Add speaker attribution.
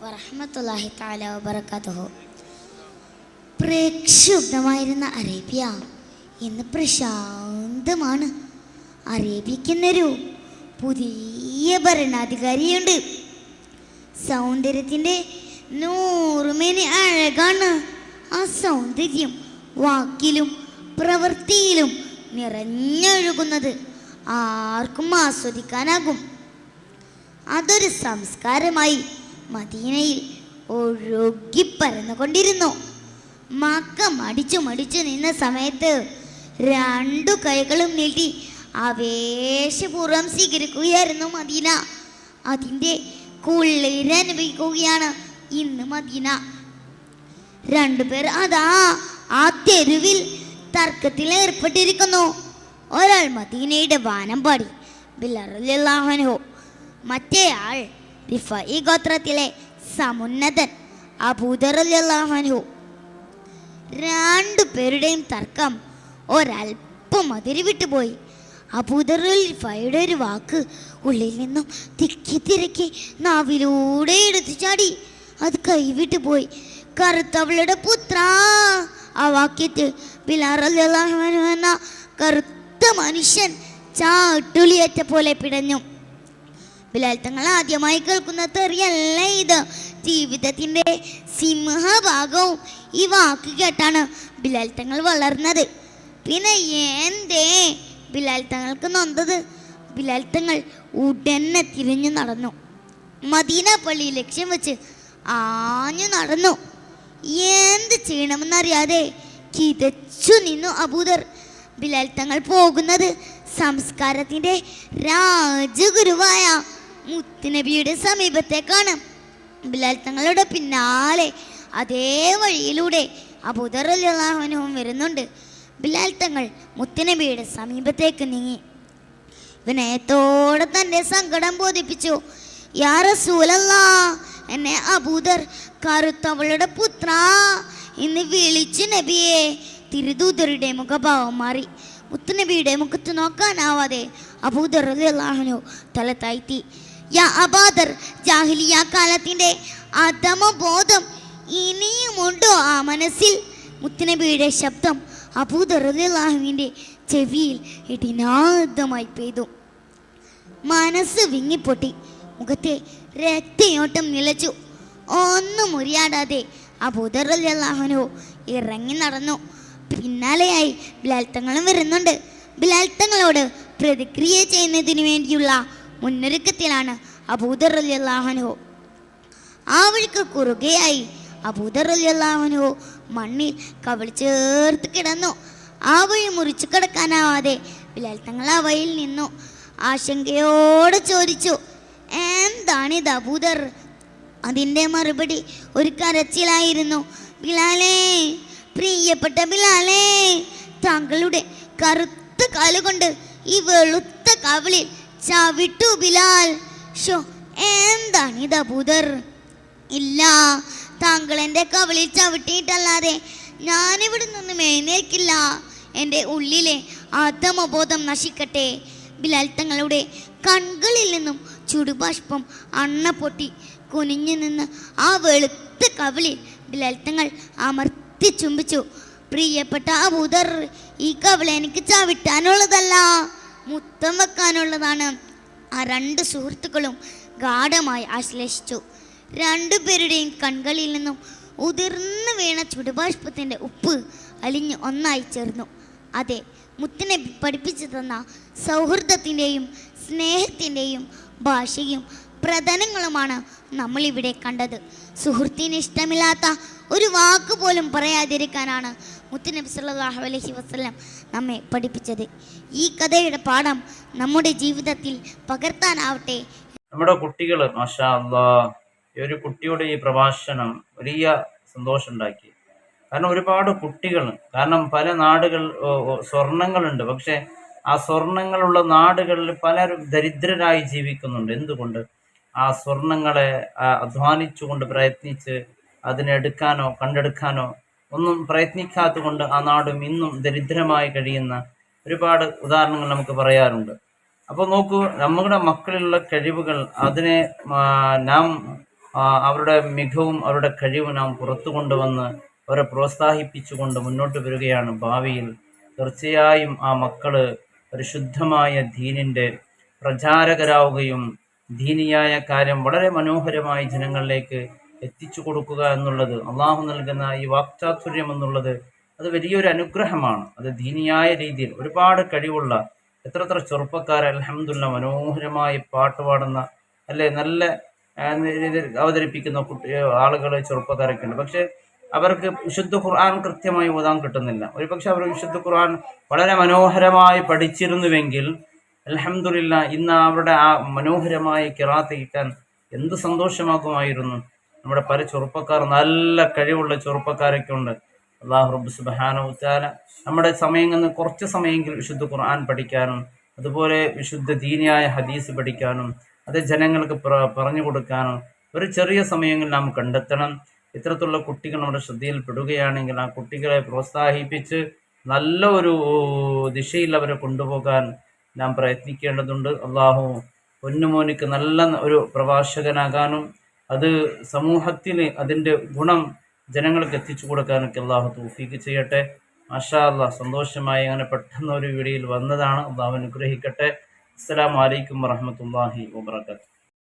Speaker 1: വറഹ്മത്തുള്ളാഹി തആല വബറകാതുഹു. പ്രക്ഷുബ്ധമായിരുന്ന അറേബ്യ ഇന്ന് പ്രശാന്തമാണ്. അറേബ്യക്കെന്നൊരു പുതിയ ഭരണാധികാരിയുണ്ട്. സൗന്ദര്യത്തിൻ്റെ നൂറുമേനി അഴകാണ്. ആ സൗന്ദര്യം വാക്കിലും പ്രവൃത്തിയിലും നിറഞ്ഞൊഴുകുന്നത് ആർക്കും ആസ്വദിക്കാനാകും. അതൊരു സംസ്കാരമായി മദീനയിൽ ഒഴുകിപ്പരന്നുകൊണ്ടിരുന്നു. മക്ക മടിച്ചു മടിച്ചു നിന്ന സമയത്ത് രണ്ടു കൈകളും നീട്ടി ആവേശപൂർവ്വം സ്വീകരിക്കുകയായിരുന്നു മദീന. അതിൻ്റെ കുളിരനുഭവിക്കുകയാണ് ഇന്ന് മദീന. രണ്ടുപേർ അതാ ആ തെരുവിൽ തർക്കത്തിൽ ഏർപ്പെട്ടിരിക്കുന്നു. ഒരാൾ മദീനയുടെ വാനമ്പാടി ബിലാൽ റളിയല്ലാഹു അൻഹു, മറ്റേയാൾ റിഫഈ ഗോത്രത്തിലെ സമുന്നതൻ അബൂദർ റളിയല്ലാഹു അൻഹു. രണ്ടുപേരുടെയും തർക്കം ഒരൽപ്പം അതിരി വിട്ടുപോയി. അബൂദർ റിഫയുടെ ഒരു വാക്ക് ഉള്ളിൽ നിന്നും തിക്കി തിരക്കി നാവിലൂടെ എടുത്തു ചാടി. അത് കൈവിട്ടു പോയി. കറുത്തവളുടെ പുത്ര, ആ വാക്യത്തിൽ ബിലാൽ റളിയല്ലാഹു അൻഹു എന്ന കറുത്ത മനുഷ്യൻ ചാട്ടുളിയേറ്റ പോലെ പിടഞ്ഞു. ബിലാൽ തങ്ങൾ ആദ്യമായി കേൾക്കുന്ന തെറിയല്ല ഇത്. ജീവിതത്തിൻ്റെ സിംഹഭാഗവും ഈ വാക്ക് കേട്ടാണ് ബിലാൽ തങ്ങൾ വളർന്നത്. പിന്നെ എന്തേ ബിലാൽ തങ്ങൾക്ക് നൊന്തത്? ബിലാൽ തങ്ങൾ ഉടനെ തിരിഞ്ഞു നടന്നു. മദീന പള്ളി ലക്ഷ്യം വെച്ച് ആഞ്ഞു നടന്നു. എന്ത് ചെയ്യണമെന്നറിയാതെ കിതച്ചു നിന്നു അബൂദർ. ബിലാൽ തങ്ങൾ പോകുന്നത് സംസ്കാരത്തിൻ്റെ രാജഗുരുവായ മുത്തുനബിയുടെ സമീപത്തേക്കാണ്. ബിലാൽ തങ്ങളുടെ പിന്നാലെ അതേ വഴിയിലൂടെ അബൂദർ റളിയല്ലാഹു അൻഹു വരുന്നുണ്ട്. ബിലാൽ തങ്ങൾ മുത്തുനബിയുടെ സമീപത്തേക്ക് നീങ്ങി വിനയത്തോടെ തൻ്റെ സങ്കടം ബോധിപ്പിച്ചു. യാ റസൂലല്ലാഹ്, എന്നെ അബൂദർ കറുത്തവളുടെ പുത്ര എന്ന് വിളിച്ചു നബിയെ. തിരുദൂതരുടെ മുഖഭാവം മാറി. മുത്തുനബിയുടെ മുഖത്ത് നോക്കാനാവാതെ അബൂദർ റളിയല്ലാഹു അൻഹു തല താഴ്ത്തി. യാ അബൂദർ, ജാഹിലിയ കാലത്തിൻ്റെ അധമബോധം ഇനിയുമുണ്ടോ ആ മനസ്സിൽ? മുത്തുനബിയുടെ ശബ്ദം അബൂദർ റളിയല്ലാഹുവിൻ്റെ ചെവിയിൽ ഇടിനാദമായി പെയ്തു. മനസ്സ് വിങ്ങിപ്പൊട്ടി. മുഖത്തെ രക്തയോട്ടം നിലച്ചു. ഒന്നും മുറിയാടാതെ അബൂദർ റളിയല്ലാഹു അൻഹു ഇറങ്ങി നടന്നു. പിന്നാലെയായി ബിലാൽ തങ്ങളും വരുന്നുണ്ട്. ബിലാൽ തങ്ങളോട് പ്രതിക്രിയ ചെയ്യുന്നതിന് വേണ്ടിയുള്ള മുന്നൊരുക്കത്തിലാണ് അബൂദർ റളിയല്ലാഹു അൻഹു. ആ വഴിക്ക് കുറുകയായി അബൂദർ റളിയല്ലാഹു അൻഹു മണ്ണിൽ കവിൾ ചേർത്ത് കിടന്നു. ആ വഴി മുറിച്ചു കിടക്കാനാവാതെ ബിലാൽ തങ്ങൾ ആ വഴിയിൽ നിന്നു. ആശങ്കയോടെ ചോദിച്ചു, എന്താണിത് അബൂദർ? അതിൻ്റെ മറുപടി ഒരു കരച്ചിലായിരുന്നു. ബിലാലേ, പ്രിയപ്പെട്ട ബിലാലേ, താങ്കളുടെ കറുത്ത കാലുകൊണ്ട് ഈ വെളുത്ത കവിളിൽ ചവിട്ടു ബിലാൽ. ഷോ, എന്താണിത് അബൂദർ? ഇല്ല, താങ്കൾ എൻ്റെ കവിളിൽ ചവിട്ടിയിട്ടല്ലാതെ ഞാനിവിടെ നിന്നും എഴുന്നേൽക്കില്ല. എൻ്റെ ഉള്ളിലെ ആത്മബോധം നശിക്കട്ടെ. ബിലാൽ തങ്ങളുടെ കണ്ണുകളിൽ നിന്നും ചുടുബാഷ്പം അണ്ണ പൊട്ടി. കുനിഞ്ഞു നിന്ന് ആ വെളുത്ത കവിളിൽ ബിലാൽ തങ്ങൾ അമർത്തി ചുംബിച്ചു. പ്രിയപ്പെട്ട അബൂദർ, ഈ കവിള എനിക്ക് ചവിട്ടാനുള്ളതല്ല, മുത്തം വെക്കാനുള്ളതാണ്. ആ രണ്ട് സുഹൃത്തുക്കളും ഗാഢമായി ആശ്ലേഷിച്ചു. രണ്ടുപേരുടെയും കൺകളിൽ നിന്നും ഉതിർന്നു വീണ ചുടുബാഷ്പത്തിൻ്റെ ഉപ്പ് അലിഞ്ഞ് ഒന്നായി ചേർന്നു. അതെ, മുത്തുനബി പഠിപ്പിച്ചു തന്ന സൗഹൃദത്തിൻ്റെയും സ്നേഹത്തിൻ്റെയും ഭാഷയും പ്രധാനങ്ങളുമാണ് നമ്മളിവിടെ കണ്ടത്. സുഹൃത്തിന് ഇഷ്ടമില്ലാത്ത ഒരു വാക്ക് പോലും പറയാതിരിക്കാനാണ് മുത്തുനബി സല്ലല്ലാഹു അലൈഹി വസല്ലം നമ്മെ പഠിപ്പിച്ചത്. ഈ കഥയുടെ പാഠം നമ്മുടെ ജീവിതത്തിൽ പകർത്താനാവട്ടെ.
Speaker 2: നമ്മുടെ കുട്ടികൾ മാഷാ അല്ലാഹ്, ഈ ഒരു കുട്ടിയുടെ ഈ പ്രഭാഷണം വലിയ സന്തോഷമുണ്ടാക്കി. കാരണം ഒരുപാട് കുട്ടികൾ, കാരണം പല നാടുകൾ സ്വർണങ്ങളുണ്ട്, പക്ഷെ ആ സ്വർണങ്ങളുള്ള നാടുകളിൽ പലരും ദരിദ്രരായി ജീവിക്കുന്നുണ്ട്. എന്തുകൊണ്ട്? ആ സ്വർണങ്ങളെ അധ്വാനിച്ചുകൊണ്ട് പ്രയത്നിച്ച് അതിനെടുക്കാനോ കണ്ടെടുക്കാനോ ഒന്നും പ്രയത്നിക്കാത്തത് കൊണ്ട് ആ നാടും ഇന്നും ദരിദ്രമായി കഴിയുന്ന ഒരുപാട് ഉദാഹരണങ്ങൾ നമുക്ക് പറയാറുണ്ട്. അപ്പോൾ നോക്കൂ, നമ്മുടെ മക്കളിലുള്ള കഴിവുകൾ അതിനെ നാം അവരുടെ മികവും അവരുടെ കഴിവും നാം പുറത്തു കൊണ്ടുവന്ന് അവരെ പ്രോത്സാഹിപ്പിച്ചുകൊണ്ട് മുന്നോട്ട് വരികയാണ്. ഭാവിയിൽ തീർച്ചയായും ആ മക്കള് പരിശുദ്ധമായ ദീനിൻ്റെ പ്രചാരകരാവുകയും ദീനിയായ കാര്യം വളരെ മനോഹരമായി ജനങ്ങളിലേക്ക് എത്തിച്ചു കൊടുക്കുക എന്നുള്ളത്, അള്ളാഹു നൽകുന്ന ഈ വാക്ചാതുര്യം എന്നുള്ളത് അത് വലിയൊരു അനുഗ്രഹമാണ്. അത് ദീനിയായ രീതിയിൽ ഒരുപാട് കഴിവുള്ള എത്ര ചെറുപ്പക്കാരെ അൽഹംദുലില്ലാഹ് മനോഹരമായി പാട്ട് പാടുന്ന അല്ലെ നല്ല രീതിയിൽ അവതരിപ്പിക്കുന്ന ആളുകൾ ചെറുപ്പക്കാരൊക്കെ ഉണ്ട്. പക്ഷെ അവർക്ക് വിശുദ്ധ ഖുർആൻ കൃത്യമായി ഓതാൻ കിട്ടുന്നില്ല. ഒരുപക്ഷെ അവർ വിശുദ്ധ ഖുർആൻ വളരെ മനോഹരമായി പഠിച്ചിരുന്നുവെങ്കിൽ അൽഹംദുലില്ലാഹ് ഇന്ന് അവരുടെ ആ മനോഹരമായ ഖിറാഅത്ത് കേൾക്കാൻ എന്ത് സന്തോഷമാകുമായിരുന്നു. നമ്മുടെ പല ചെറുപ്പക്കാർ, നല്ല കഴിവുള്ള ചെറുപ്പക്കാരൊക്കെ ഉണ്ട്. അല്ലാഹു റബ്ബ് സുബ്ഹാനഹു വ തആല നമ്മുടെ സമയങ്ങളിൽ കുറച്ച് സമയമെങ്കിലും വിശുദ്ധ ഖുർആൻ പഠിക്കാനും അതുപോലെ വിശുദ്ധ ദീനിയായ ഹദീസ് പഠിക്കാനും അത് ജനങ്ങൾക്ക് പറഞ്ഞു കൊടുക്കാനും ഒരു ചെറിയ സമയങ്ങൾ നാം കണ്ടെത്തണം. ഇത്തരത്തിലുള്ള കുട്ടികൾ നമ്മുടെ ശ്രദ്ധയിൽ പെടുകയാണെങ്കിൽ ആ കുട്ടികളെ പ്രോത്സാഹിപ്പിച്ച് നല്ല ഒരു ദിശയിൽ അവരെ കൊണ്ടുപോകാൻ നാം പ്രയത്നിക്കേണ്ടതുണ്ട്. അള്ളാഹു പൊന്നുമോനിക്ക് നല്ല ഒരു പ്രഭാഷകനാകാനും അത് സമൂഹത്തിൽ അതിൻ്റെ ഗുണം ജനങ്ങൾക്ക് എത്തിച്ചു കൊടുക്കാനൊക്കെ അള്ളാഹു തൗഫീഖ് ചെയ്യട്ടെ. മാഷാ അല്ലാഹ്, സന്തോഷമായി അങ്ങനെ പെട്ടെന്ന് ഒരു വീഡിയോയിൽ വന്നതാണ്. അള്ളാഹു അനുഗ്രഹിക്കട്ടെ. അസ്സലാമു അലൈക്കും വറഹ്മത്തുള്ളാഹി വബറകാതുഹു.